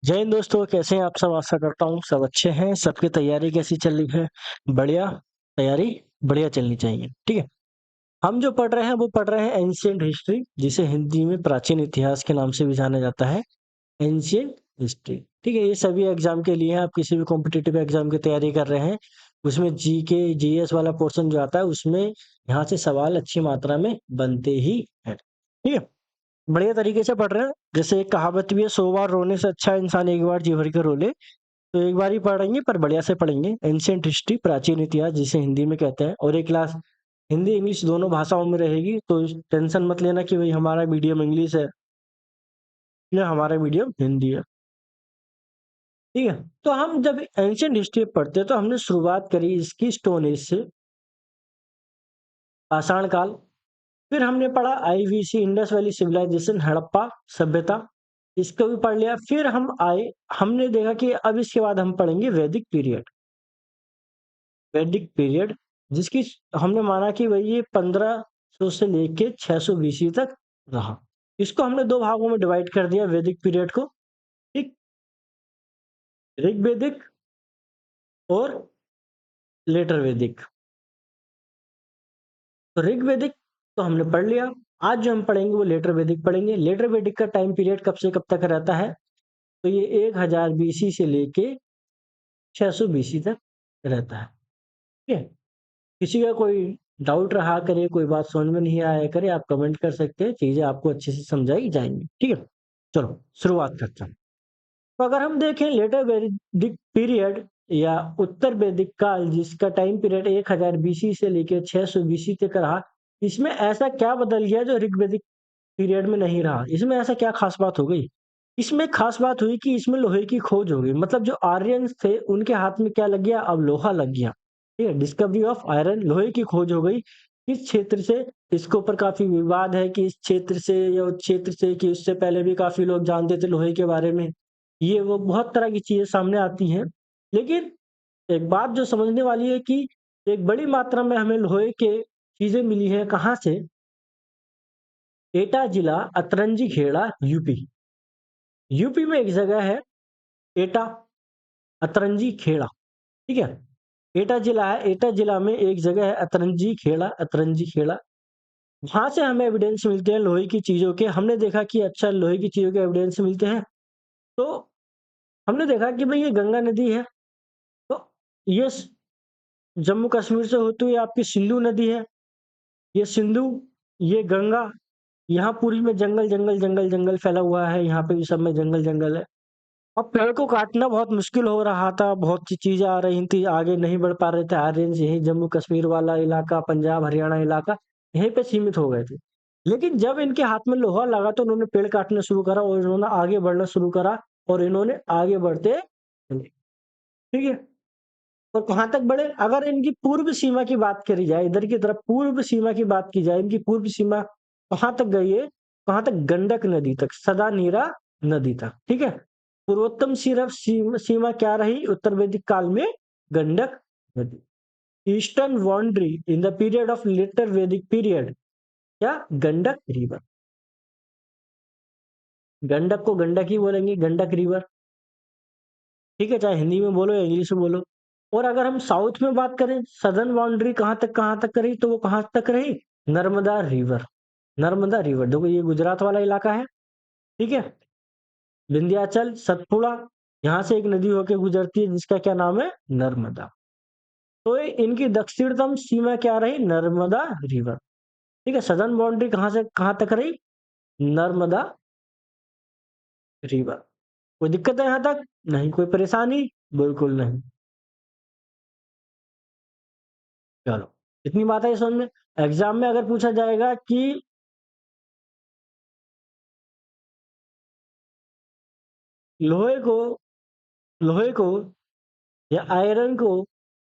जय हिंद दोस्तों, कैसे हैं आप सब। आशा करता हूँ सब अच्छे हैं। सबकी तैयारी कैसी चल रही है? बढ़िया। तैयारी बढ़िया चलनी चाहिए। ठीक है। हम जो पढ़ रहे हैं वो पढ़ रहे हैं एंशियंट हिस्ट्री, जिसे हिंदी में प्राचीन इतिहास के नाम से भी जाना जाता है। Ancient history. ठीक है। ये सभी एग्जाम के लिए है। आप किसी भी कॉम्पिटिटिव एग्जाम की तैयारी कर रहे हैं, उसमें जी के जीएस वाला पोर्शन जो आता है उसमें यहाँ से सवाल अच्छी मात्रा में बनते ही है। ठीक है। बढ़िया तरीके से पढ़ रहे हैं। जैसे एक कहावत भी है, 100 बार रोने से अच्छा इंसान एक बार जी भर के रो ले। तो एक बार ही पढ़ेंगे पर बढ़िया से पढ़ेंगे। एंशियंट हिस्ट्री, प्राचीन इतिहास जिसे हिंदी में कहते हैं। और एक क्लास हिंदी इंग्लिश दोनों भाषाओं में रहेगी, तो टेंशन मत लेना कि भाई हमारा मीडियम इंग्लिश है या हमारा मीडियम हिंदी है। ठीक है। तो हम जब एंशियंट हिस्ट्री पढ़ते हैं तो हमने शुरुआत करी इसकी स्टोन एज से, पाषाण काल। फिर हमने पढ़ा IVC, Indus valley civilization, Harappa सभ्यता, इसको भी पढ़ लिया। फिर हम आए, हमने देखा कि अब इसके बाद हम पढ़ेंगे वैदिक पीरियड। वैदिक पीरियड जिसकी हमने माना कि भाई ये 1500 से लेके 600 बीसी तक रहा। इसको हमने दो भागों में डिवाइड कर दिया वैदिक पीरियड को। ठीक। ऋग्वैदिक और लेटर वैदिक। तो ऋग्वैदिक तो हमने पढ़ लिया। आज जो हम पढ़ेंगे वो लेटर वैदिक पढ़ेंगे। लेटर वैदिक का टाइम पीरियड कब से कब तक रहता है? तो ये 1000 बीसी से लेके 600 बीसी तक रहता है। ठीक है। किसी का कोई डाउट रहा करे, कोई बात समझ में नहीं आया करे, आप कमेंट कर सकते हैं, चीजें आपको अच्छे से समझाई जाएंगी। ठीक है। चलो शुरुआत करते हैं। तो अगर हम देखें लेटर वैदिक पीरियड या उत्तर वैदिक काल, जिसका टाइम पीरियड 1000 बीसी से लेकर 600 बीसी तक रहा, इसमें ऐसा क्या बदल गया जो ऋग्वैदिक पीरियड में नहीं रहा? इसमें ऐसा क्या खास बात हो गई? इसमें खास बात हुई कि इसमें लोहे की खोज हो गई। मतलब जो आर्यंस थे उनके हाथ में क्या लग गया? अब लोहा लग गया। ठीक है। डिस्कवरी ऑफ आयरन, लोहे की खोज हो गई। इस क्षेत्र से, इसके ऊपर काफी विवाद है कि इस क्षेत्र से या उस क्षेत्र से, कि उससे पहले भी काफी लोग जानते थे लोहे के बारे में। ये वो बहुत तरह की चीजें सामने आती हैं। लेकिन एक बात जो समझने वाली है कि एक बड़ी मात्रा में हमें लोहे के चीजें मिली है। कहाँ से? एटा जिला, अतरंजी खेड़ा, यूपी। यूपी में एक जगह है एटा, अतरंजी खेड़ा। ठीक है। एटा जिला है, एटा जिला में एक जगह है अतरंजी खेड़ा, अतरंजी खेड़ा। वहां से हमें एविडेंस मिलते हैं लोहे की चीजों के। हमने देखा कि अच्छा लोहे की चीजों के एविडेंस मिलते हैं। तो हमने देखा कि भाई ये गंगा नदी है। तो ये जम्मू कश्मीर से होती हुई आपकी सिंधु नदी है। ये सिंधु, ये गंगा। यहाँ पूरी में जंगल जंगल जंगल जंगल फैला हुआ है। यहाँ पे भी सब में जंगल जंगल है। अब पेड़ को काटना बहुत मुश्किल हो रहा था, बहुत सी चीजें आ रही थी, आगे नहीं बढ़ पा रहे थे। आर्यंस यही जम्मू कश्मीर वाला इलाका, पंजाब हरियाणा इलाका, यहीं पे सीमित हो गए थे। लेकिन जब इनके हाथ में लोहा लगा तो उन्होंने पेड़ काटना शुरू करा और इन्होंने आगे बढ़ना शुरू करा। और इन्होंने आगे बढ़ते चले। ठीक है। और कहाँ तक बढ़े? अगर इनकी पूर्व सीमा की बात करी जाए, इधर की तरफ पूर्व सीमा की बात की जाए, इनकी पूर्व सीमा कहाँ तक गई है? कहाँ तक? गंडक नदी तक, सदा नीरा नदी तक। ठीक है। पूर्वोत्तम सिर्फ सीमा क्या रही उत्तर वैदिक काल में? गंडक नदी। Eastern boundary in the period of later Vedic period क्या? गंडक रिवर। गंडक को गंडक ही बोलेंगे, गंडक रिवर। ठीक है। चाहे हिंदी में बोलो या इंग्लिश में बोलो। और अगर हम साउथ में बात करें, सदर्न बाउंड्री कहाँ तक रही? तो वो कहाँ तक रही? नर्मदा रिवर। नर्मदा रिवर देखो, ये गुजरात वाला इलाका है। ठीक है। विंध्याचल, सतपुड़ा, यहाँ से एक नदी होके गुजरती है जिसका क्या नाम है? नर्मदा। तो इनकी दक्षिणतम सीमा क्या रही? नर्मदा रिवर। ठीक है। सदर्न बाउंड्री कहाँ से कहाँ तक रही? नर्मदा रिवर। कोई दिक्कत है यहाँ तक? नहीं। कोई परेशानी? बिल्कुल नहीं। चलो, इतनी बात है समझ में। एग्जाम में अगर पूछा जाएगा कि लोहे को लोहे को या आयरन को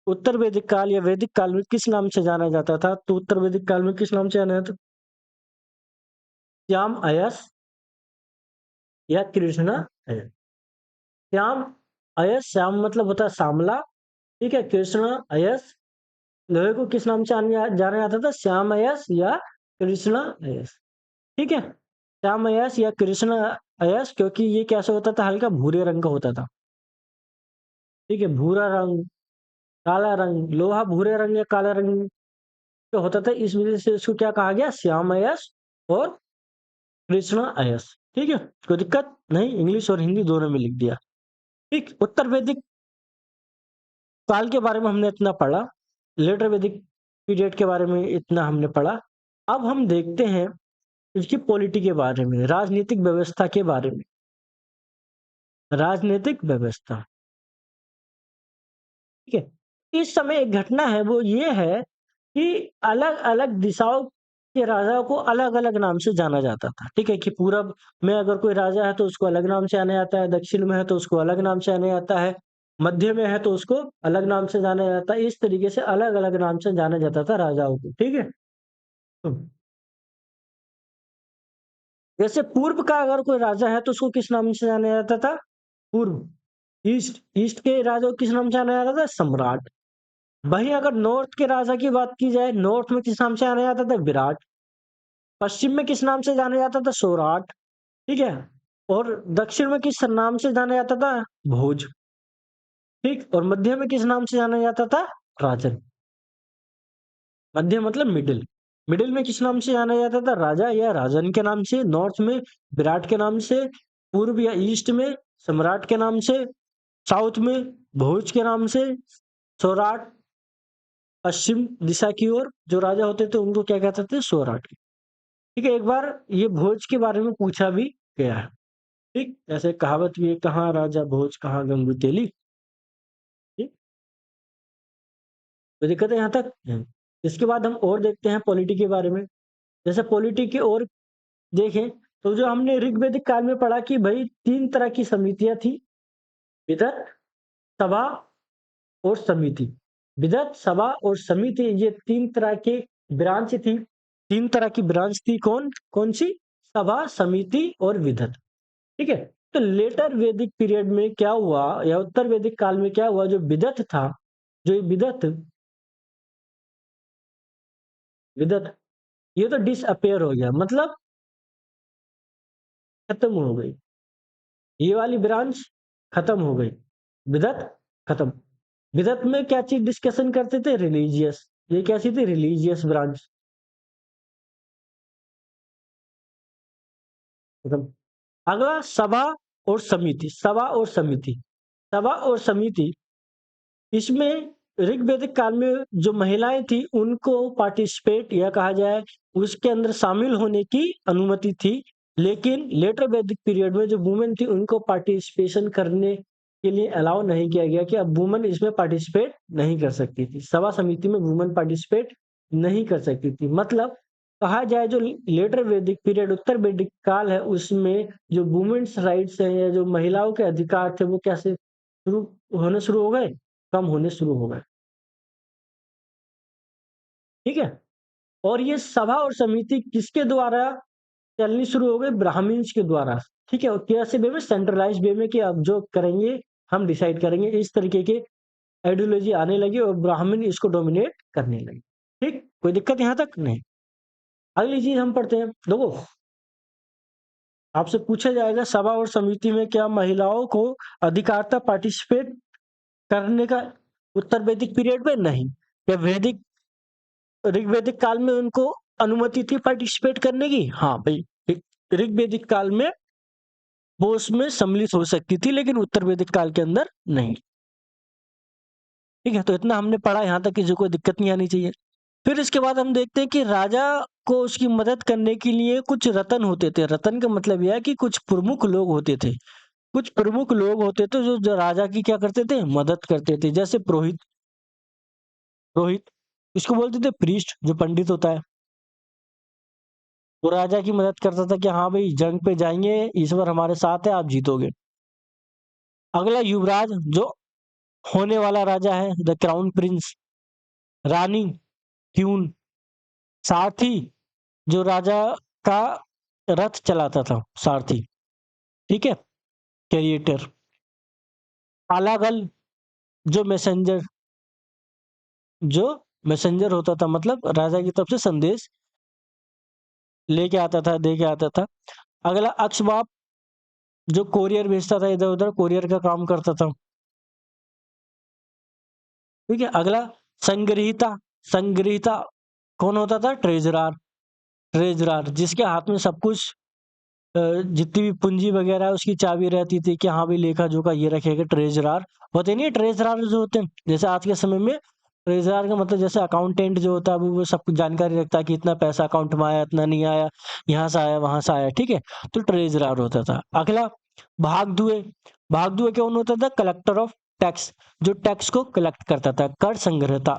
उत्तर वैदिक काल या वैदिक काल में किस नाम से जाना जाता था? तो उत्तर वैदिक काल में किस नाम से जाना जाता? श्याम अयस या कृष्णा अयस। श्याम अयस, श्याम मतलब होता है श्यामला। ठीक है। कृष्णा अयस, लोहे को किस नाम से जाना जाता था? श्याम अयस या कृष्णा अयस। ठीक है। श्याम अयस या कृष्ण अयस, क्योंकि ये कैसा होता था, हल्का भूरे रंग का होता था। ठीक है, भूरा रंग, काला रंग, लोहा भूरे रंग या काला रंग का होता था, इस वजह से इसको क्या कहा गया, श्याम अयस और कृष्ण अयस। ठीक है, कोई दिक्कत नहीं, इंग्लिश और हिंदी दोनों में लिख दिया। ठीक, उत्तर वैदिक काल के बारे में हमने इतना पढ़ा, लेटर वैदिक पीरियड के बारे में इतना हमने पढ़ा। अब हम देखते हैं इसकी पॉलिटी के बारे में, राजनीतिक व्यवस्था के बारे में। राजनीतिक व्यवस्था, ठीक है। इस समय एक घटना है, वो ये है कि अलग अलग दिशाओं के राजाओं को अलग अलग नाम से जाना जाता था। ठीक है, कि पूरब में अगर कोई राजा है तो उसको अलग नाम से जाना जाता है, दक्षिण में है तो उसको अलग नाम से जाना जाता है, मध्य में है तो उसको अलग नाम से जाना जाता है। इस तरीके से अलग अलग नाम से जाना जाता था राजाओं को। ठीक है, तो जैसे पूर्व का अगर कोई राजा है तो उसको किस नाम से जाना जाता था, पूर्व। ईस्ट, ईस्ट के राजा को किस नाम से जाना जाता था, सम्राट। वहीं अगर नॉर्थ के राजा की बात की जाए, नॉर्थ में किस नाम से जाना जाता था, विराट। पश्चिम में किस नाम से जाना जाता था, सौराठ। ठीक है, और दक्षिण में किस नाम से जाना जाता था, भोज। ठीक, और मध्य में किस नाम से जाना जाता था, राजन। मध्य मतलब मिडिल, मिडिल में किस नाम से जाना जाता था, राजा या राजन के नाम से। नॉर्थ में विराट के नाम से, पूर्व या ईस्ट में सम्राट के नाम से, साउथ में भोज के नाम से, सौराठ पश्चिम दिशा की ओर जो राजा होते थे उनको क्या कहते थे, सौराठ। ठीक है, एक बार ये भोज के बारे में पूछा भी गया है। ठीक, ऐसे कहावत भी है, कहाँ राजा भोज कहाँ गंगू तेली। ठीक, तो दिक्कत है यहाँ तक। इसके बाद हम और देखते हैं पॉलिटी के बारे में। जैसे पॉलिटी की ओर देखें तो जो हमने ऋग्वेदिक काल में पढ़ा कि भाई 3 तरह की समितियां थी, विदत, सभा और समिति। विदत, सभा और समिति, ये 3 तरह के ब्रांच थी। 3 तरह की ब्रांच थी, कौन कौन सी, सभा, समिति और विदत। ठीक है, तो लेटर वैदिक पीरियड में क्या हुआ, या उत्तर वैदिक काल में क्या हुआ, जो विदत था, जो ये विदत विदत ये तो डिसअपेयर हो गया, मतलब खत्म हो गई। ये वाली ब्रांच खत्म हो गई, विदत खत्म। विदत में क्या चीज डिस्कशन करते थे, रिलीजियस। ये कैसी थी, रिलीजियस ब्रांच, खत्म। अगला सभा और समिति, सभा और समिति। सभा और समिति, इसमें ऋग्वेदिक काल में जो महिलाएं थी उनको पार्टिसिपेट या कहा जाए उसके अंदर शामिल होने की अनुमति थी। लेकिन लेटर वैदिक पीरियड में जो वुमेन थी उनको पार्टिसिपेशन करने के लिए अलाउ नहीं किया गया, कि अब वुमेन इसमें पार्टिसिपेट नहीं कर सकती थी, सभा समिति में वुमेन पार्टिसिपेट नहीं कर सकती थी। मतलब कहा जाए जो लेटर वैदिक पीरियड उत्तर वैदिक काल है उसमें जो वुमेन्स राइट्स है या जो महिलाओं के अधिकार थे वो कैसे शुरू हो गए, कम होने शुरू हो गए। ठीक है, और ये सभा और समिति किसके द्वारा चलनी शुरू हो गई, ब्राह्मण्स के द्वारा। ठीक है, और कैसे वे में, सेंट्रलाइज वे में, कि अब जो करेंगे हम डिसाइड करेंगे, इस तरीके के आइडियोलॉजी आने लगी और ब्राह्मण इसको डोमिनेट करने लगे। ठीक, कोई दिक्कत यहाँ तक नहीं। अगली चीज हम पढ़ते हैं, देखो आपसे पूछा जाएगा सभा और समिति में क्या महिलाओं को अधिकार था पार्टिसिपेट करने का उत्तर वैदिक पीरियड में, नहीं। क्या वैदिक ऋग्वेदिक काल में उनको अनुमति थी पार्टिसिपेट करने की, हाँ भाई। ऋग्वेदिक काल में वो उसमें सम्मिलित हो सकती थी, लेकिन उत्तर वैदिक काल के अंदर नहीं। ठीक है, तो इतना हमने पढ़ा, यहाँ तक किसी को दिक्कत नहीं आनी चाहिए। फिर इसके बाद हम देखते हैं कि राजा को उसकी मदद करने के लिए कुछ रतन होते थे। रतन का मतलब यह है कि कुछ प्रमुख लोग होते थे, कुछ प्रमुख लोग होते थे जो राजा की क्या करते थे, मदद करते थे। जैसे पुरोहित, पुरोहित इसको बोलते थे प्रीस्ट, जो पंडित होता है, वो राजा की मदद करता था कि हाँ भाई जंग पे जाएंगे, ईश्वर हमारे साथ है, आप जीतोगे। अगला युवराज, जो होने वाला राजा है, द क्राउन प्रिंस। रानी, क्यून। सारथी, जो राजा का रथ चलाता था, सारथी। ठीक है, कैरिएटर। पालागल, जो मैसेंजर, जो मैसेंजर होता था, मतलब राजा की तरफ से संदेश लेके आता था, दे के आता था। अगला अक्षबाप, जो कोरियर भेजता था इधर उधर, कोरियर का काम करता था। ठीक है। अगला संग्रहिता, संग्रहिता कौन होता था? ट्रेजरार, ट्रेजरार जिसके हाथ में सब कुछ जितनी भी पूंजी वगैरह है उसकी चाबी रहती थी कि हाँ भाई लेखा जोखा ये रखेगा। ट्रेजरार होते नहीं है, ट्रेजरार जो होते हैं जैसे आज के समय में ट्रेजरार का मतलब जैसे अकाउंटेंट जो होता है वो सब कुछ जानकारी रखता है कि इतना पैसा अकाउंट में आया, इतना नहीं आया, यहाँ से आया वहां से आया। ठीक है, तो ट्रेजरार होता था। अगला भागदुए, भागदुए कौन होता था? कलेक्टर ऑफ टैक्स, जो टैक्स को कलेक्ट करता था, कर संग्रहता,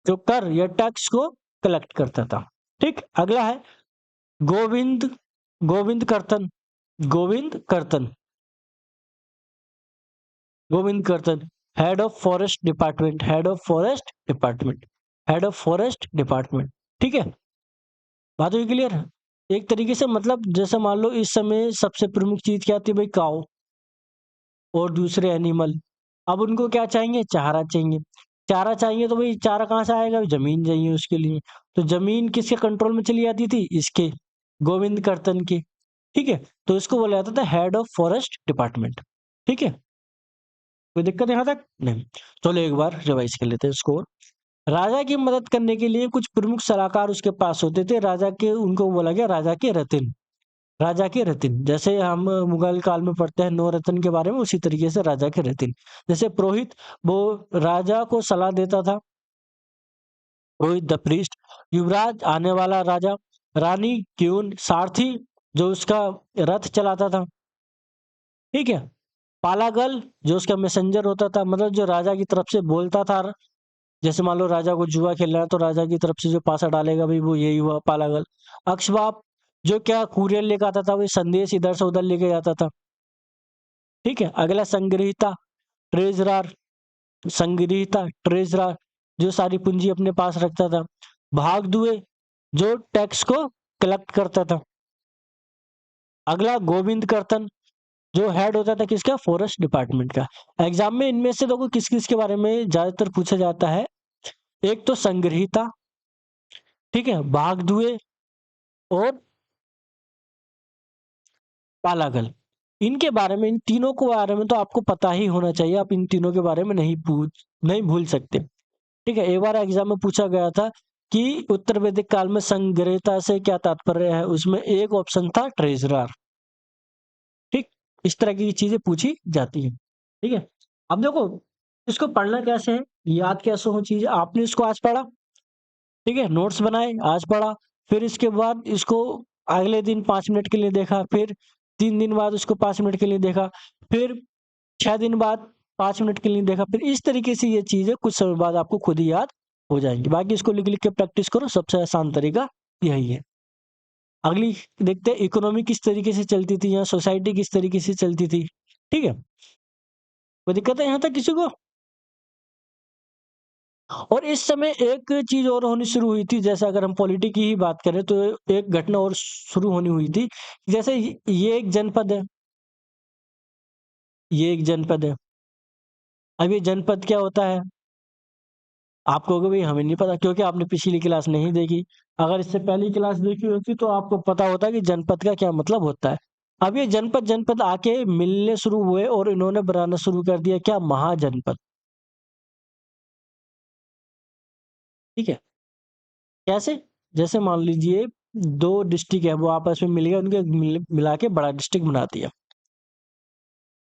जो कर या टैक्स को कलेक्ट करता था। ठीक। अगला है गोविंद, गोविंद कर्तन, गोविंद कर्तन, गोविंद कर्तन head of forest department, head of forest department, head of forest department. ठीक है, बात हुई क्लियर? एक तरीके से मतलब जैसे मान लो इस समय सबसे प्रमुख चीज क्या थी भाई? काऊ और दूसरे एनिमल। अब उनको क्या चाहिए? चारा चाहिए। चारा चाहिए तो भाई चारा कहाँ से आएगा? जमीन चाहिए उसके लिए। तो जमीन किसके कंट्रोल में चली जाती थी? इसके, गोविंद कर्तन के। ठीक है, तो इसको बोला जाता था हेड ऑफ फॉरेस्ट डिपार्टमेंट। ठीक है, कोई दिक्कत यहाँ तक नहीं? चलो एक बार रिवाइज कर लेते हैं इसको। राजा की मदद करने के लिए कुछ प्रमुख सलाहकार उसके पास होते थे। राजा के, उनको बोला गया राजा के रतिन, राजा के रतिन। जैसे हम मुगल काल में पढ़ते हैं नौ रत्न के बारे में, उसी तरीके से राजा के रतिन। जैसे पुरोहित, वो राजा को सलाह देता था, पुरोहित द प्रीस्ट। युवराज, आने वाला राजा। रानी, क्यून, सारथी, जो उसका रथ चलाता था। ठीक है। पालागल, जो उसका मैसेंजर होता था, मतलब जो राजा की तरफ से बोलता था। जैसे मान लो राजा को जुआ खेलना है तो राजा की तरफ से जो पासा डालेगा भाई वो यही हुआ पालागल। अक्षबाप, जो क्या कुरियर लेकर आता था, वही संदेश इधर से उधर लेके जाता था। ठीक है। अगला संग्रहिता, ट्रेजरार, संग्रहिता ट्रेजरार, जो सारी पूंजी अपने पास रखता था। भागदुए, जो टैक्स को कलेक्ट करता था। अगला गोविंद कर्तन, जो हेड होता था किसका? फॉरेस्ट डिपार्टमेंट का। एग्जाम में इनमें से देखो किस किस के बारे में ज्यादातर पूछा जाता है। एक तो संग्रहिता, ठीक है, भागदुए और पालागल। इनके बारे में, इन तीनों के बारे में तो आपको पता ही होना चाहिए। आप इन तीनों के बारे में नहीं भूल सकते। ठीक है, एक बार एग्जाम में पूछा गया था कि उत्तर वैदिक काल में संग्रहिता से क्या तात्पर्य है, उसमें एक ऑप्शन था ट्रेजरर। ठीक, इस तरह की चीजें पूछी जाती हैं। ठीक है, अब देखो इसको पढ़ना कैसे है, याद कैसे हो चीज। आपने इसको आज पढ़ा, ठीक है, नोट्स बनाए, आज पढ़ा, फिर इसके बाद इसको अगले दिन 5 मिनट के लिए देखा, फिर 3 दिन बाद उसको 5 मिनट के लिए देखा, फिर 6 दिन बाद 5 मिनट के लिए देखा। फिर इस तरीके से ये चीजें कुछ समय बाद आपको खुद ही याद हो जाएंगी। बाकी इसको लिख लिख के प्रैक्टिस करो, सबसे आसान तरीका यही है। अगली देखते हैं इकोनॉमी किस तरीके से चलती थी, या सोसाइटी किस तरीके से चलती थी। ठीक है, कोई दिक्कत है यहाँ तक किसी को? और इस समय एक चीज और होनी शुरू हुई थी, जैसे अगर हम पॉलिटी की ही बात करें तो एक घटना और शुरू होनी हुई थी। जैसे ये एक जनपद है, ये एक जनपद है। अब ये जनपद क्या होता है? आप कहोगे भाई हमें नहीं पता, क्योंकि आपने पिछली क्लास नहीं देखी। अगर इससे पहली क्लास देखी होती तो आपको पता होता कि जनपद का क्या मतलब होता है। अब ये जनपद जनपद आके मिलने शुरू हुए और इन्होंने बनाना शुरू कर दिया क्या? महाजनपद। ठीक है, कैसे? जैसे मान लीजिए दो डिस्ट्रिक्ट है, वो आपस में मिल गए, उनके मिला के बड़ा डिस्ट्रिक्ट बना दिया।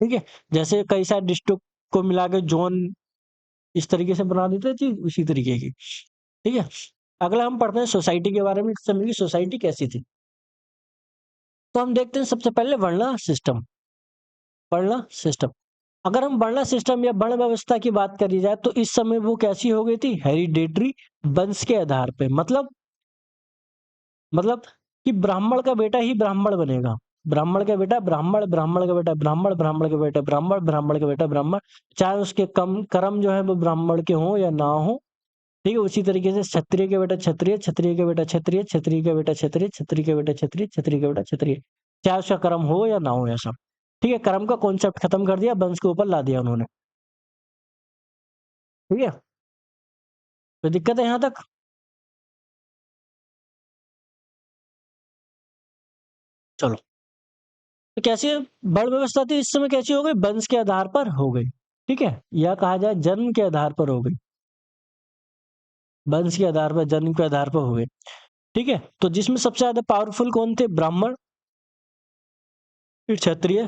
ठीक है, जैसे कई सारे डिस्ट्रिक्ट को मिला के जोन इस तरीके से बना देते हैं चीज, उसी तरीके की। ठीक है, अगला हम पढ़ते हैं सोसाइटी के बारे में। इस समय की सोसाइटी कैसी थी, तो हम देखते हैं सबसे पहले वर्ण सिस्टम। वर्ण सिस्टम, अगर हम वर्ण सिस्टम या वर्ण व्यवस्था की बात करी जाए तो इस समय वो कैसी हो गई थी? हेरिडेटरी, वंश के आधार पे। मतलब कि ब्राह्मण का बेटा ही ब्राह्मण बनेगा, ब्राह्मण का बेटा ब्राह्मण, ब्राह्मण का बेटा ब्राह्मण, ब्राह्मण का बेटा ब्राह्मण, ब्राह्मण का बेटा ब्राह्मण, चाहे उसके कम कर्म जो है वो ब्राह्मण के हों या ना हो। ठीक है, उसी तरीके से क्षत्रिय के बेटा क्षत्रिय, क्षत्रिय के बेटा क्षत्रिय, क्षत्रिय का बेटा क्षत्रिय, क्षत्रिय के बेटा क्षत्रिय, क्षत्रिय का बेटा क्षत्रिय, चाहे उसका कर्म हो या ना हो ऐसा। ठीक है, कर्म का कॉन्सेप्ट खत्म कर दिया, वंश के ऊपर ला दिया उन्होंने। ठीक है, तो दिक्कत है यहाँ तक? चलो, तो कैसे वर्ण व्यवस्था थी इस समय, कैसी हो गई, वंश के आधार पर हो गई, ठीक है, या कहा जाए जन्म के आधार पर हो गई, वंश के आधार पर, जन्म के आधार पर हो गई, ठीक है। तो जिसमें सबसे ज्यादा पावरफुल कौन थे, ब्राह्मण, फिर क्षत्रिय,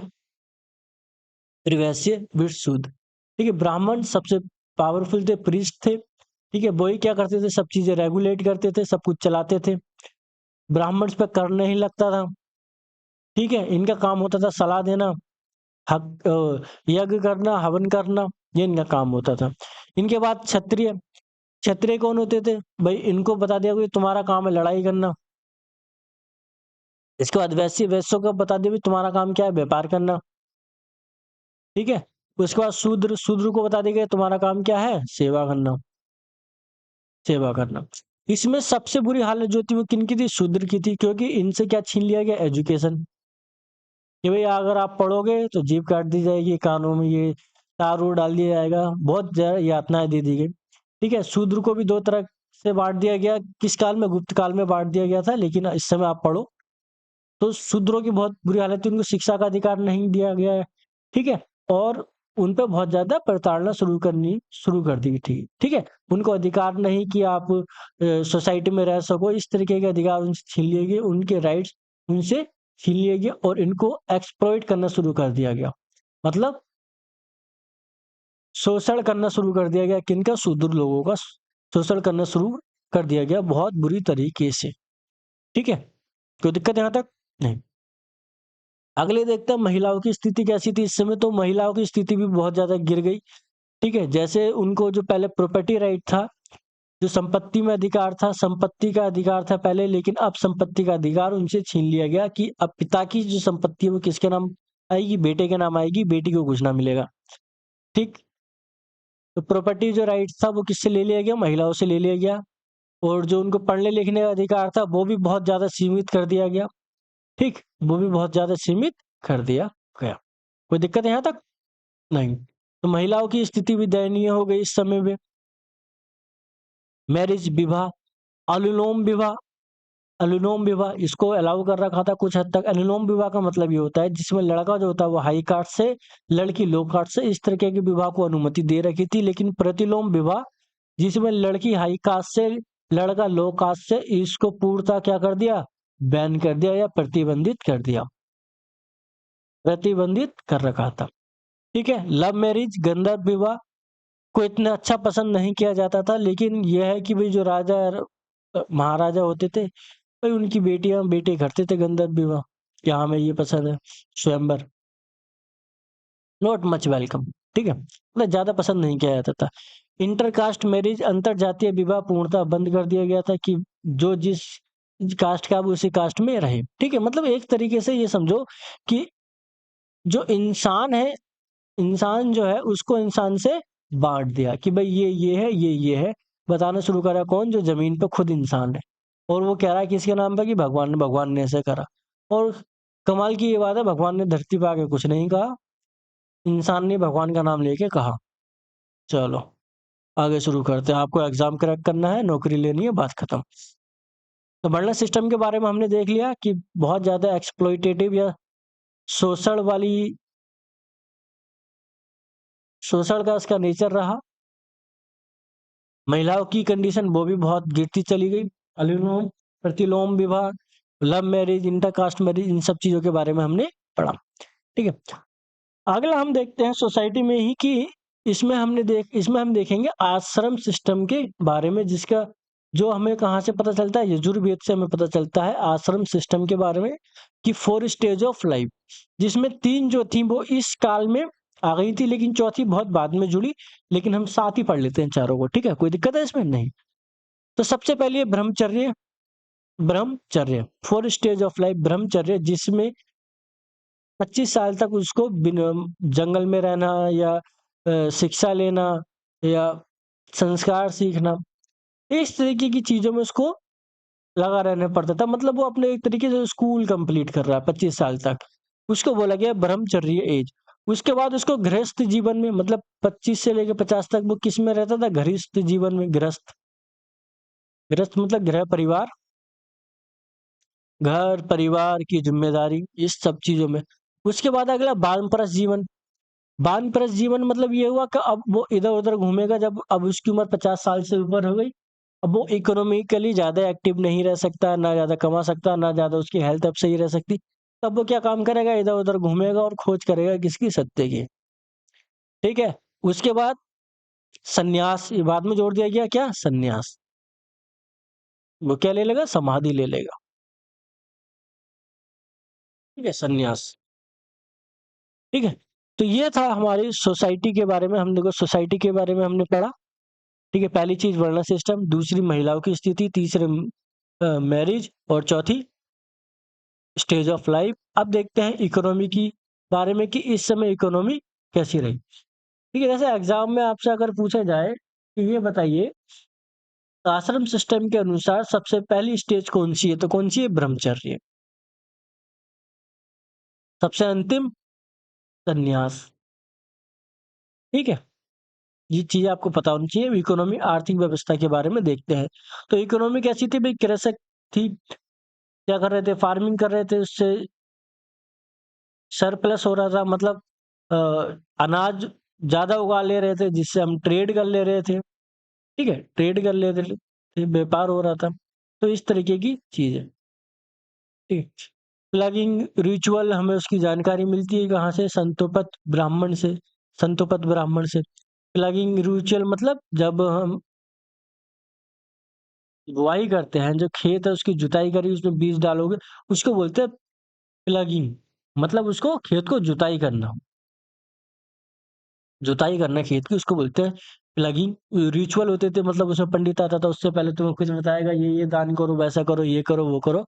फिर वैश्य, फिर शूद्र, ठीक है। ब्राह्मण सबसे पावरफुल थे, प्रीस्ट थे, ठीक है, वही क्या करते थे, सब चीजें रेगुलेट करते थे, सब कुछ चलाते थे, ब्राह्मण्स पे कर नहीं लगता था, ठीक है। इनका काम होता था सलाह देना, यज्ञ करना, हवन करना, ये इनका काम होता था। इनके बाद क्षत्रिय, क्षत्रिय कौन होते थे भाई, इनको बता दिया कि तुम्हारा काम है लड़ाई करना। इसके बाद वैश्य, वैश्यों को बता दिया भी तुम्हारा काम क्या है, व्यापार करना, ठीक है। उसके बाद शूद्र, शूद्र को बता दिया गया तुम्हारा काम क्या है, सेवा करना, सेवा करना। इसमें सबसे बुरी हालत जो थी वो किनकी थी, शूद्र की थी, क्योंकि इनसे क्या छीन लिया गया, एजुकेशन, कि भाई अगर आप पढ़ोगे तो जीभ काट दी जाएगी, कानों में ये तार वूर डाल दिया जाएगा, बहुत ज्यादा यातनाएं दे दी गई, ठीक है। शूद्र को भी दो तरह से बांट दिया गया, किस काल में, गुप्त काल में बांट दिया गया था, लेकिन इस समय आप पढ़ो तो शूद्रों की बहुत बुरी हालत है, उनको शिक्षा का अधिकार नहीं दिया गया है, ठीक है। और उन पे बहुत ज्यादा प्रताड़ना शुरू कर दी थी, ठीक है। उनको अधिकार नहीं कि आप सोसाइटी में रह सको, इस तरीके के अधिकार उनसे छीन लिए गए, उनके राइट्स उनसे छीन लिए गए, और इनको एक्सप्लॉइट करना शुरू कर दिया गया, मतलब शोषण करना शुरू कर दिया गया, किनका, शूद्र लोगों का शोषण करना शुरू कर दिया गया, बहुत बुरी तरीके से, ठीक है। कोई दिक्कत यहाँ तक नहीं। अगले देखते हैं महिलाओं की स्थिति कैसी थी इस समय, तो महिलाओं की स्थिति भी बहुत ज्यादा गिर गई, ठीक है। जैसे उनको जो पहले प्रॉपर्टी राइट था, जो संपत्ति में अधिकार था, संपत्ति का अधिकार था पहले, लेकिन अब संपत्ति का अधिकार उनसे छीन लिया गया, कि अब पिता की जो संपत्ति है वो किसके नाम आएगी, बेटे के नाम आएगी, बेटी को कुछ ना मिलेगा, ठीक। तो प्रॉपर्टी जो राइट था वो किससे ले लिया गया, महिलाओं से ले लिया गया, और जो उनको पढ़ने लिखने का अधिकार था वो भी बहुत ज्यादा सीमित कर दिया गया, ठीक, वो भी बहुत ज्यादा सीमित कर दिया गया। कोई दिक्कत है यहाँ तक नहीं। तो महिलाओं की स्थिति भी दयनीय हो गई इस समय में। मैरिज, विवाह, अनुलोम विवाह, अनुलोम विवाह इसको अलाउ कर रखा था कुछ हद तक। अनुलोम विवाह का मतलब ये होता है जिसमें लड़का जो होता है वो हाई कास्ट से, लड़की लो कास्ट से, इस तरीके के विवाह को अनुमति दे रखी थी। लेकिन प्रतिलोम विवाह जिसमें लड़की हाई कास्ट से, लड़का लो कास्ट से, इसको पूर्णतः क्या कर दिया, बैन कर दिया या प्रतिबंधित कर दिया, प्रतिबंधित कर रखा था, ठीक है। लव मैरिज, गंधर्व विवाह को इतना अच्छा पसंद नहीं किया जाता था, लेकिन यह है कि भाई जो राजा महाराजा होते थे भाई उनकी बेटियां बेटे करते थे गंधर्व विवाह, कि हाँ हमें ये पसंद है, स्वयंवर, नॉट मच वेलकम, ठीक है, मतलब ज्यादा पसंद नहीं किया जाता था। इंटरकास्ट मैरिज, अंतर जातीय विवाह पूर्णतः बंद कर दिया गया था, कि जो जिस कास्ट का वो उसी कास्ट में रहे, ठीक है। मतलब एक तरीके से ये समझो कि जो इंसान है, इंसान जो है उसको इंसान से बांट दिया, कि भाई ये है, ये है, बताना शुरू करा कौन, जो जमीन पे खुद इंसान है, और वो कह रहा है किसके नाम पे, कि भगवान ने ऐसे करा। और कमाल की ये बात है, भगवान ने धरती पे आके कुछ नहीं कहा, इंसान ने भगवान का नाम लेके कहा। चलो आगे शुरू करते हैं, आपको एग्जाम क्रैक करना है, नौकरी लेनी है, बात खत्म। तो वर्णन सिस्टम के बारे में हमने देख लिया कि बहुत ज्यादा एक्सप्लॉइटेटिव या शोषण वाली, शोषण का इसका नेचर रहा। महिलाओं की कंडीशन वो भी बहुत गिरती चली गई, अनुलोम प्रतिलोम विवाह, लव मैरिज, इंटरकास्ट मैरिज, इन सब चीजों के बारे में हमने पढ़ा, ठीक है। अगला हम देखते हैं सोसाइटी में ही कि इसमें हम देखेंगे आश्रम सिस्टम के बारे में, जिसका जो हमें कहाँ से पता चलता है, यजुर्वेद से हमें पता चलता है आश्रम सिस्टम के बारे में, कि 4 स्टेज ऑफ लाइफ, जिसमें 3 जो थी वो इस काल में आ गई थी, लेकिन चौथी बहुत बाद में जुड़ी, लेकिन हम साथ ही पढ़ लेते हैं चारों को, ठीक है, कोई दिक्कत है इसमें नहीं। तो सबसे पहले है ब्रह्मचर्य, ब्रह्मचर्य 4 स्टेज ऑफ लाइफ, ब्रह्मचर्य जिसमें 25 साल तक उसको जंगल में रहना, या शिक्षा लेना, या संस्कार सीखना, इस तरीके की चीजों में उसको लगा रहना पड़ता था। मतलब वो अपने एक तरीके से स्कूल कंप्लीट कर रहा है 25 साल तक, उसको बोला गया ब्रह्मचर्य एज। उसके बाद उसको गृहस्थ जीवन में, मतलब 25 से लेकर 50 तक वो किस में रहता था, गृहस्थ जीवन में, गृहस्थ, गृहस्थ मतलब गृह परिवार, घर परिवार की जिम्मेदारी, इस सब चीजों में। उसके बाद अगला वानप्रस्थ जीवन। वानप्रस्थ जीवन मतलब ये हुआ कि अब वो इधर उधर घूमेगा, जब अब उसकी उम्र 50 साल से ऊपर हो गई, अब वो इकोनॉमिकली ज्यादा एक्टिव नहीं रह सकता, ना ज्यादा कमा सकता, ना ज्यादा उसकी हेल्थ अब सही रह सकती। तब वो क्या काम करेगा, इधर उधर घूमेगा और खोज करेगा किसकी, सत्य की। ठीक है। उसके बाद सन्यास, ये बाद में जोड़ दिया गया, क्या, सन्यास। वो क्या ले लेगा, समाधि ले लेगा। ठीक है, सन्यास। ठीक है। तो ये था हमारी सोसाइटी के बारे में, हम देखो सोसाइटी के बारे में हमने पढ़ा। ठीक है, पहली चीज वर्ण सिस्टम, दूसरी महिलाओं की स्थिति, तीसरे मैरिज, और चौथी स्टेज ऑफ लाइफ। अब देखते हैं इकोनॉमी की बारे में कि इस समय इकोनॉमी कैसी रही। ठीक है, जैसे एग्जाम में आपसे अगर पूछा जाए कि ये बताइए, आश्रम सिस्टम के अनुसार सबसे पहली स्टेज कौन सी है, तो कौन सी है, ब्रह्मचर्य। सबसे अंतिम, संन्यास। ठीक है, ये चीज आपको पता होनी चाहिए। इकोनॉमी, आर्थिक व्यवस्था के बारे में देखते हैं। तो इकोनॉमी कैसी थी भाई, कृषक थी, क्या कर रहे थे, फार्मिंग कर रहे थे, उससे सरप्लस हो रहा था, मतलब अ, अनाज ज्यादा उगा ले रहे थे, जिससे हम ट्रेड कर ले रहे थे। ठीक है, ट्रेड कर ले रहे थे, व्यापार हो रहा था। तो इस तरीके की चीज है। ठीक। प्लगिंग रिचुअल, हमें उसकी जानकारी मिलती है कहाँ से, संतोपत ब्राह्मण से। संतोपत ब्राह्मण से। प्लगिंग रिचुअल मतलब जब हम बुआई करते हैं, जो खेत है उसकी जुताई करी, उसमें बीज डालोगे, उसको बोलते हैं प्लगिंग। मतलब उसको, खेत को जुताई करना, जुताई करना खेत की, उसको बोलते हैं प्लगिंग। रिचुअल होते थे, मतलब उसमें पंडित आता था, उससे पहले तुम्हें कुछ बताएगा, ये दान करो, वैसा करो, ये करो, वो करो।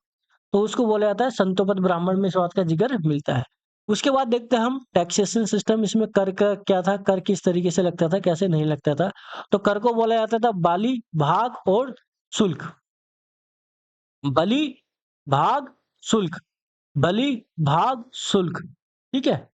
तो उसको बोला जाता है संतोपत ब्राह्मण में, इस बात का जिक्र मिलता है। उसके बाद देखते हैं हम टैक्सेशन सिस्टम, इसमें कर का क्या था, कर किस तरीके से लगता था, कैसे नहीं लगता था। तो कर को बोला जाता था बाली, भाग और शुल्क। बलि, भाग, शुल्क। बलि, भाग, शुल्क। ठीक है।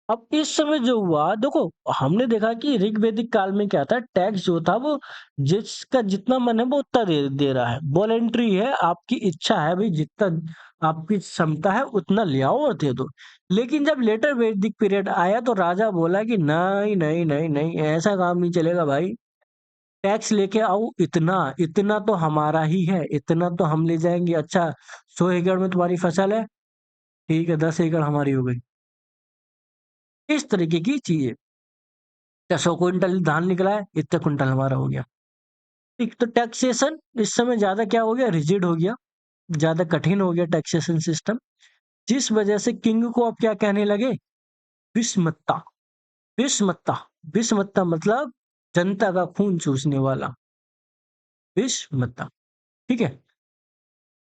अब इस समय जो हुआ, देखो, हमने देखा कि ऋग्वैदिक काल में क्या था, टैक्स जो था वो जिसका जितना मन है वो उतना दे रहा है, वॉलेंट्री है, आपकी इच्छा है भाई, जितना आपकी क्षमता है उतना ले आओ और दे दो। लेकिन जब लेटर वैदिक पीरियड आया तो राजा बोला कि नहीं नहीं नहीं नहीं, ऐसा काम नहीं चलेगा भाई। टैक्स लेके आओ, इतना इतना तो हमारा ही है, इतना तो हम ले जाएंगे। अच्छा, 100 एकड़ में तुम्हारी फसल है, ठीक है, 10 एकड़ हमारी हो गई। इस तरीके की चीजें। या 100 क्विंटल धान निकला है, इतने क्विंटल हमारा हो गया। ठीक, तो टैक्सेशन इस समय ज्यादा क्या हो गया, रिजिड हो गया, ज्यादा कठिन हो गया टैक्सेशन सिस्टम। जिस वजह से किंग को अब क्या कहने लगे, विषमत्ता। विषमत्ता, विषमत्ता मतलब जनता का खून चूसने वाला, विषमत्ता। ठीक है,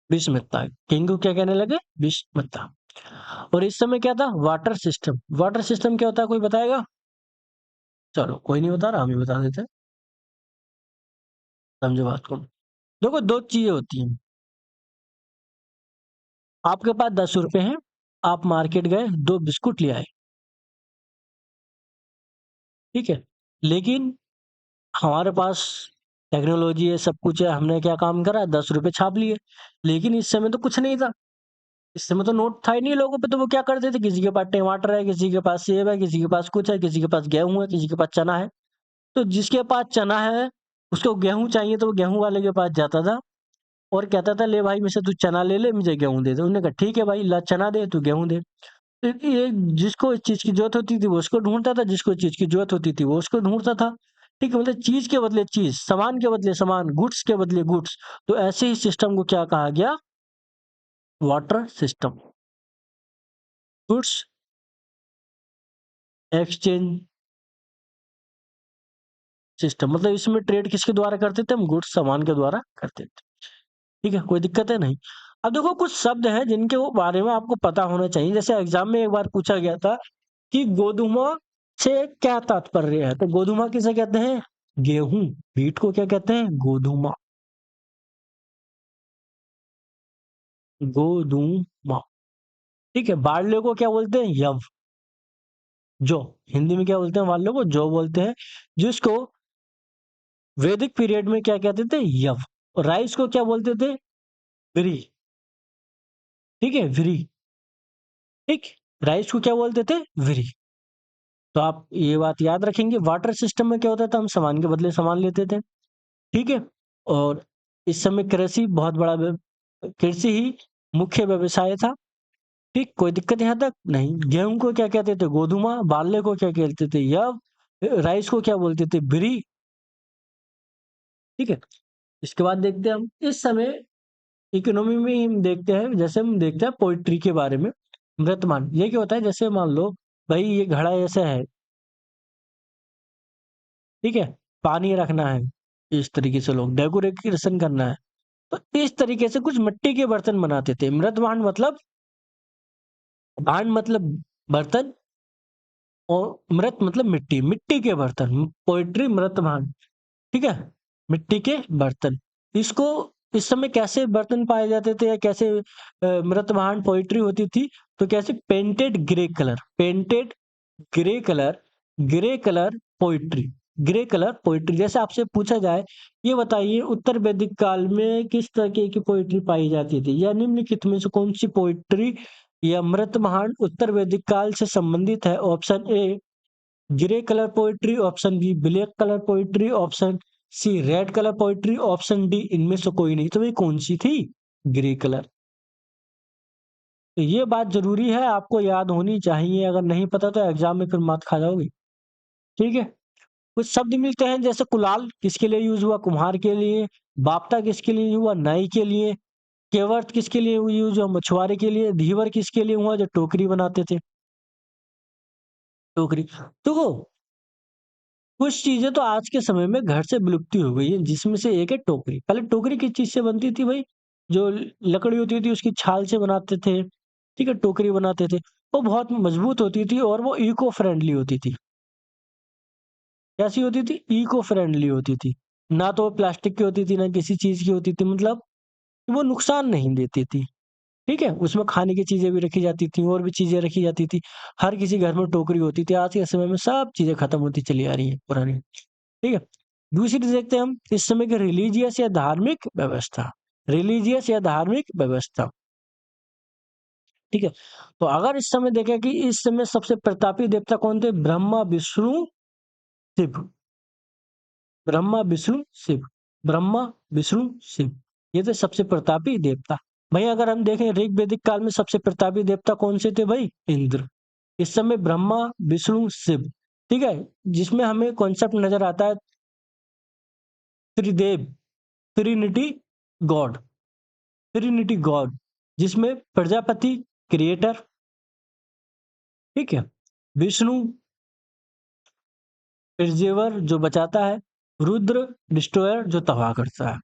विषमत्ता, किंग को क्या कहने लगे, विषमत्ता। और इस समय क्या था, वाटर सिस्टम। वाटर सिस्टम क्या होता है, कोई बताएगा। चलो, कोई नहीं बता रहा, हम ही बता देते हैं, समझो बात को। देखो, दो चीजें होती हैं। आपके पास 10 रुपए हैं, आप मार्केट गए, दो बिस्कुट ले आए। ठीक है, लेकिन हमारे पास टेक्नोलॉजी है, सब कुछ है, हमने क्या काम करा, 10 रुपए छाप लिए। लेकिन इस समय तो कुछ नहीं था, इस समय तो नोट था ही नहीं लोगों पे, तो वो क्या करते थे, किसी के पास टमाटर है, किसी के पास सेब है, किसी के पास कुछ है, किसी के पास गेहूं है, किसी के पास चना है। तो जिसके पास चना है, उसको गेहूं चाहिए, तो वो गेहूं वाले के पास जाता था और कहता था, ले भाई, मुझसे तू चना ले ले, मुझे गेहूं दे दे। उन्होंने कहा ठीक है भाई, ला चना दे, तू गेहूं दे। तो ये, जिसको इस चीज की जरूरत होती थी वो उसको ढूंढता था, जिसको इस चीज की जरूरत होती थी वो उसको ढूंढता था। ठीक है, मतलब चीज के बदले चीज, सामान के बदले सामान, गुड्स के बदले गुड्स। तो ऐसे ही सिस्टम को क्या कहा गया, water system. Goods exchange system, मतलब इसमें ट्रेड किसके द्वारा करते थे हम, गुड्स, सामान के द्वारा करते थे। ठीक है, कोई दिक्कत है नहीं। अब देखो, कुछ शब्द हैं जिनके वो बारे में आपको पता होना चाहिए। जैसे एग्जाम में एक बार पूछा गया था कि गोधुमा से क्या तात्पर्य है, तो गोधुमा किसे कहते हैं, गेहूं। व्हीट को क्या कहते हैं, गोधुमा। गोधुमा। ठीक है, बार्ले को क्या बोलते हैं, यव। जो, हिंदी में क्या बोलते हैं, बार्ले को जौ बोलते हैं, जिसको वैदिक पीरियड में क्या कहते थे, यव। और राइस को क्या बोलते थे, ब्री। ठीक है, व्री। ठीक, राइस को क्या बोलते थे? व्री। तो आप ये बात याद रखेंगे। वाटर सिस्टम में क्या होता था, हम सामान के बदले सामान लेते थे। ठीक है, और इस समय कृषि बहुत बड़ा कृषि ही मुख्य व्यवसाय था। ठीक, कोई दिक्कत यहाँ तक नहीं। गेहूं को क्या कहते थे? गोधुमा। बाल्ले को क्या कहते थे? यव। राइस को क्या बोलते थे? बिरी। ठीक है, इसके बाद देखते हैं हम इस समय इकोनॉमी में हम देखते हैं, जैसे हम देखते हैं पोइट्री के बारे में। मृतमान ये क्या होता है? जैसे मान लो भाई ये घड़ा ऐसा है, ठीक है, पानी रखना है, इस तरीके से लोग डेकोरेशन करना है, तो इस तरीके से कुछ मिट्टी के बर्तन बनाते थे। मृतभांड मतलब, भांड मतलब बर्तन, और मृत मतलब मिट्टी, मिट्टी के बर्तन, पोइट्री मृत भांड। ठीक है, मिट्टी के बर्तन। इसको इस समय कैसे बर्तन पाए जाते थे, या कैसे मृत भांड पोइट्री होती थी? तो कैसे? Painted grey colour, painted grey colour, grey colour poetry, grey colour poetry. जैसे आपसे पूछा जाए, ये बताइए उत्तर वैदिक काल में किस तरह की पोइट्री पाई जाती थी, या निम्नलिखित में से कौन सी पोइट्री या मृतभांड उत्तर वैदिक काल से संबंधित है? Option A grey colour pottery, option B black colour pottery, option C red colour pottery, option D इनमें से कोई नहीं। तो ये कौन सी थी? Grey colour. तो ये बात जरूरी है, आपको याद होनी चाहिए। अगर नहीं पता तो एग्जाम में फिर मात खा जाओगे। ठीक है, कुछ शब्द मिलते हैं, जैसे कुलाल किसके लिए यूज हुआ? कुम्हार के लिए। बाप्ता किसके लिए हुआ? नाई के लिए। केवर्थ किसके लिए यूज हुआ? मछुआरे के लिए। धीवर किसके लिए हुआ? जो टोकरी बनाते थे, टोकरी। देखो, कुछ चीजें तो आज के समय में घर से विलुप्ति हो गई है, जिसमें से एक है टोकरी। पहले टोकरी किस चीज से बनती थी भाई? जो लकड़ी होती थी उसकी छाल से बनाते थे। ठीक है, टोकरी बनाते थे। वो बहुत मजबूत होती थी और वो इको फ्रेंडली होती थी। कैसी होती थी? इको फ्रेंडली होती थी। ना तो वो प्लास्टिक की होती थी, ना किसी चीज की होती थी, मतलब वो नुकसान नहीं देती थी। ठीक है, उसमें खाने की चीजें भी रखी जाती थी, और भी चीजें रखी जाती थी। हर किसी घर में टोकरी होती थी। आज के समय में सब चीजें खत्म होती चली आ रही है पुरानी। ठीक है, दूसरी चीज देखते हैं हम, इस समय की रिलीजियस या धार्मिक व्यवस्था। रिलीजियस या धार्मिक व्यवस्था। ठीक है, तो अगर इस समय देखें कि इस समय सबसे प्रतापी देवता कौन थे? ब्रह्मा, विष्णु, शिव। ब्रह्मा, विष्णु, शिव। ब्रह्मा, विष्णु, शिव, ये थे सबसे प्रतापी देवता। भाई अगर हम देखें ऋग वैदिक काल में सबसे प्रतापी देवता कौन से थे भाई? इंद्र। इस समय ब्रह्मा, विष्णु, शिव। ठीक है, जिसमें हमें कॉन्सेप्ट नजर आता है त्रिदेव, ट्रिनिटी गॉड, ट्रिनिटी गॉड, जिसमें प्रजापति क्रिएटर, ठीक है, विष्णु प्रिजर्वर जो बचाता है, रुद्र डिस्ट्रॉयर जो तबाह करता है।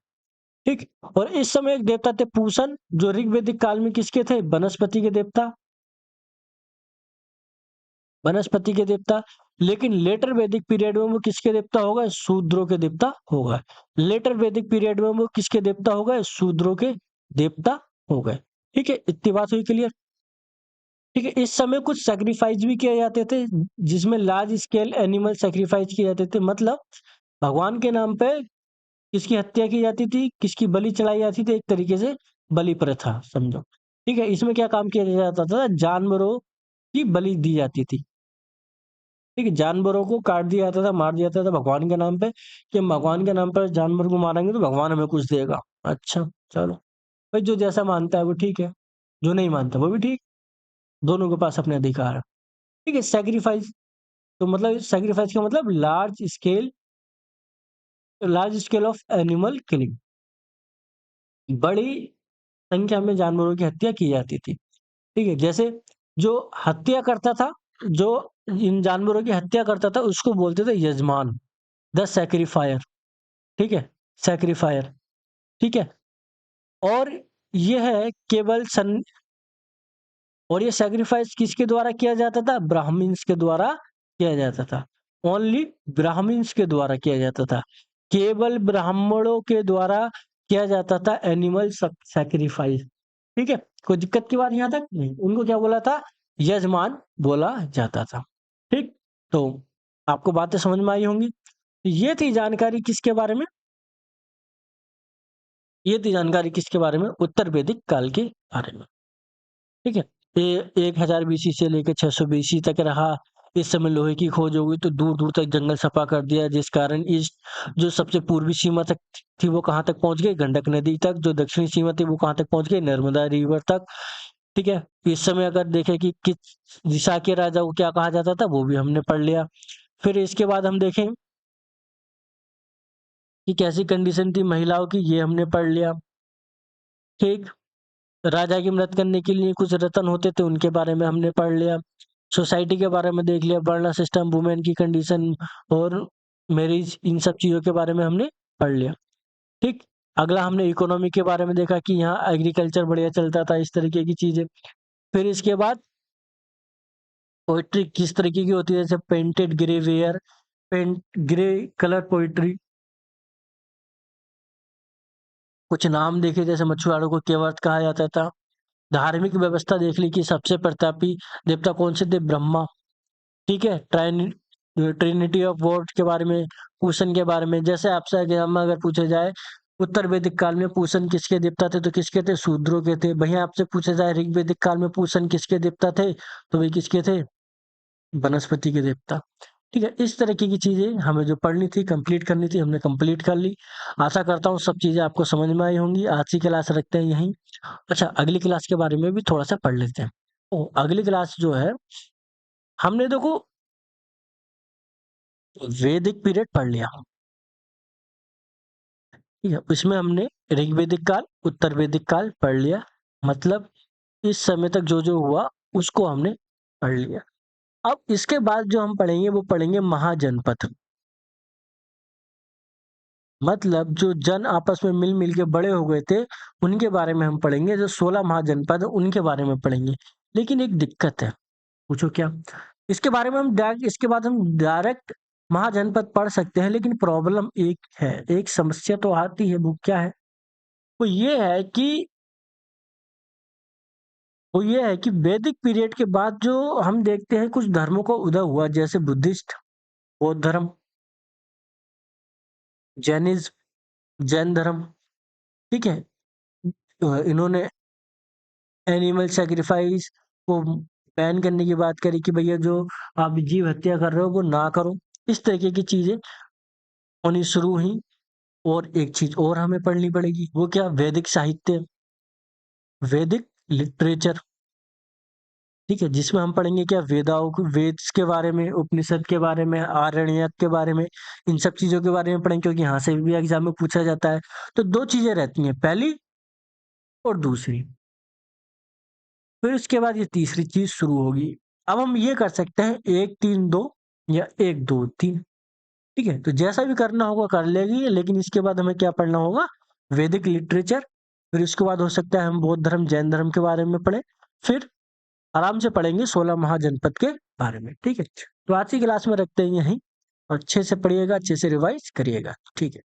ठीक, और इस समय एक देवता थे पूसन, जो ऋग्वेदिक काल में किसके थे? वनस्पति के देवता, वनस्पति के देवता। लेकिन लेटर वैदिक पीरियड में वो किसके देवता होगा? शूद्रों के देवता होगा। लेटर वैदिक पीरियड में वो किसके देवता होगा? शूद्रों के देवता हो गए। ठीक है, इतनी बात हुई क्लियर। ठीक है, इस समय कुछ सैक्रिफाइस भी किए जाते थे, जिसमें लार्ज स्केल एनिमल सैक्रिफाइस किए जाते थे। मतलब भगवान के नाम पे किसकी हत्या की जाती थी, किसकी बलि चढ़ाई जाती थी, एक तरीके से बलि प्रथा समझो। ठीक है, इसमें क्या काम किया जाता था? जानवरों की बलि दी जाती थी। ठीक है, जानवरों को काट दिया जाता था, मार दिया जाता था भगवान के नाम पे, कि हम भगवान के नाम पर जानवर को मारेंगे तो भगवान हमें कुछ देगा। अच्छा, चलो भाई, जो जैसा मानता है वो ठीक है, जो नहीं मानता वो भी ठीक। दोनों के पास अपने अधिकार है। ठीक है, सैक्रिफाइस, तो मतलब सैक्रिफाइस का मतलब large scale of animal killing, बड़ी संख्या में जानवरों की हत्या की जाती थी। ठीक है, जैसे जो हत्या करता था, जो इन जानवरों की हत्या करता था, उसको बोलते थे यजमान, द सैक्रिफायर। ठीक है, सैक्रिफायर। ठीक है, और यह है केवल सन, और ये सैक्रिफाइस किसके द्वारा किया जाता था? ब्राह्मण्स के द्वारा किया जाता था। ओनली ब्राह्मण्स के द्वारा किया जाता था। केवल ब्राह्मणों के द्वारा किया जाता था एनिमल सैक्रिफाइस। ठीक है, कोई दिक्कत की बात यहाँ तक नहीं। उनको क्या बोला था? यजमान बोला जाता था। ठीक, तो आपको बातें समझ में आई होंगी। ये थी जानकारी किसके बारे में? ये थी जानकारी किसके बारे में? उत्तर वैदिक काल के बारे में। ठीक है। 1000 बीसी से लेकर 600 बीसी तक रहा। इस समय लोहे की खोज हो गई तो दूर दूर तक जंगल सफा कर दिया, जिस कारण इस जो सबसे पूर्वी सीमा तक थी वो कहाँ तक पहुंच गई, गंडक नदी तक। जो दक्षिणी सीमा थी वो कहाँ तक पहुंच गई, नर्मदा रिवर तक। ठीक है। इस समय अगर देखें कि किस दिशा के राजा को क्या कहा जाता था वो भी हमने पढ़ लिया। फिर इसके बाद हम देखें कि कैसी कंडीशन थी महिलाओं की, ये हमने पढ़ लिया। ठीक। राजा की मदद करने के लिए कुछ रतन होते थे, उनके बारे में हमने पढ़ लिया। सोसाइटी के बारे में देख लिया, वर्ण सिस्टम, वुमेन की कंडीशन और मैरिज, इन सब चीजों के बारे में हमने पढ़ लिया। ठीक। अगला हमने इकोनॉमी के बारे में देखा कि यहाँ एग्रीकल्चर बढ़िया चलता था, इस तरीके की चीजें। फिर इसके बाद पोइट्री किस तरीके की होती है, जैसे painted grey ware, paint grey colour pottery. कुछ नाम देखे, जैसे मछुआरों को केवट कहा जाता था। धार्मिक व्यवस्था देख ली कि सबसे प्रतापी देवता कौन से थे, ब्रह्मा। ठीक है। ट्रिनिटी ऑफ गॉड के बारे में, पूषण के बारे में। जैसे आपसे एग्जाम में अगर पूछा जाए उत्तर वैदिक काल में पूषण किसके देवता थे, तो किसके थे, शूद्रों के थे। वहीं आपसे पूछा जाए ऋग वैदिक काल में पूषण किसके देवता थे, तो वे किसके थे, वनस्पति के देवता। ठीक है। इस तरीके की चीजें हमें जो पढ़नी थी, कंप्लीट करनी थी, हमने कंप्लीट कर ली। आशा करता हूँ सब चीजें आपको समझ में आई होंगी। आज की क्लास रखते हैं यहीं। अच्छा, अगली क्लास के बारे में भी थोड़ा सा पढ़ लेते हैं। अगली क्लास जो है, हमने देखो वैदिक पीरियड पढ़ लिया। ठीक है। इसमें हमने ऋग्वैदिक काल, उत्तर वैदिक काल पढ़ लिया। मतलब इस समय तक जो जो हुआ उसको हमने पढ़ लिया। अब इसके बाद जो हम पढ़ेंगे वो पढ़ेंगे महाजनपद। मतलब जो जन आपस में मिल मिल के बड़े हो गए थे, उनके बारे में हम पढ़ेंगे। जो 16 महाजनपद है उनके बारे में पढ़ेंगे। लेकिन एक दिक्कत है, पूछो क्या। इसके बाद हम डायरेक्ट महाजनपद पढ़ सकते हैं, लेकिन प्रॉब्लम एक है, एक समस्या तो आती है। वो क्या है, वो ये है कि वो ये है कि वैदिक पीरियड के बाद जो हम देखते हैं कुछ धर्मों का उदय हुआ, जैसे बुद्धिस्ट, बौद्ध धर्म, जैनिज्म, जैन धर्म। ठीक है। इन्होंने एनिमल सैक्रिफाइस को बैन करने की बात करी कि भैया जो आप जीव हत्या कर रहे हो वो ना करो। इस तरीके की चीजें होनी शुरू हुई। और एक चीज और हमें पढ़नी पड़ेगी, वो क्या, वैदिक साहित्य, वैदिक लिटरेचर। ठीक है। जिसमें हम पढ़ेंगे क्या, वेद के बारे में, उपनिषद के बारे में, आरण्यक के बारे में, इन सब चीजों के बारे में पढ़ेंगे, क्योंकि यहाँ से भी एग्जाम में पूछा जाता है। तो दो चीजें रहती हैं, पहली और दूसरी। फिर उसके बाद ये तीसरी चीज शुरू होगी। अब हम ये कर सकते हैं 1 3 2 या 1 2 3। ठीक है। तो जैसा भी करना होगा कर लेगी, लेकिन इसके बाद हमें क्या पढ़ना होगा, वैदिक लिटरेचर। फिर उसके बाद हो सकता है हम बौद्ध धर्म, जैन धर्म के बारे में पढ़े। फिर आराम से पढ़ेंगे 16 महाजनपद के बारे में। ठीक है। तो आज की क्लास में रखते हैं यहीं। अच्छे से पढ़िएगा, अच्छे से रिवाइज करिएगा। ठीक है।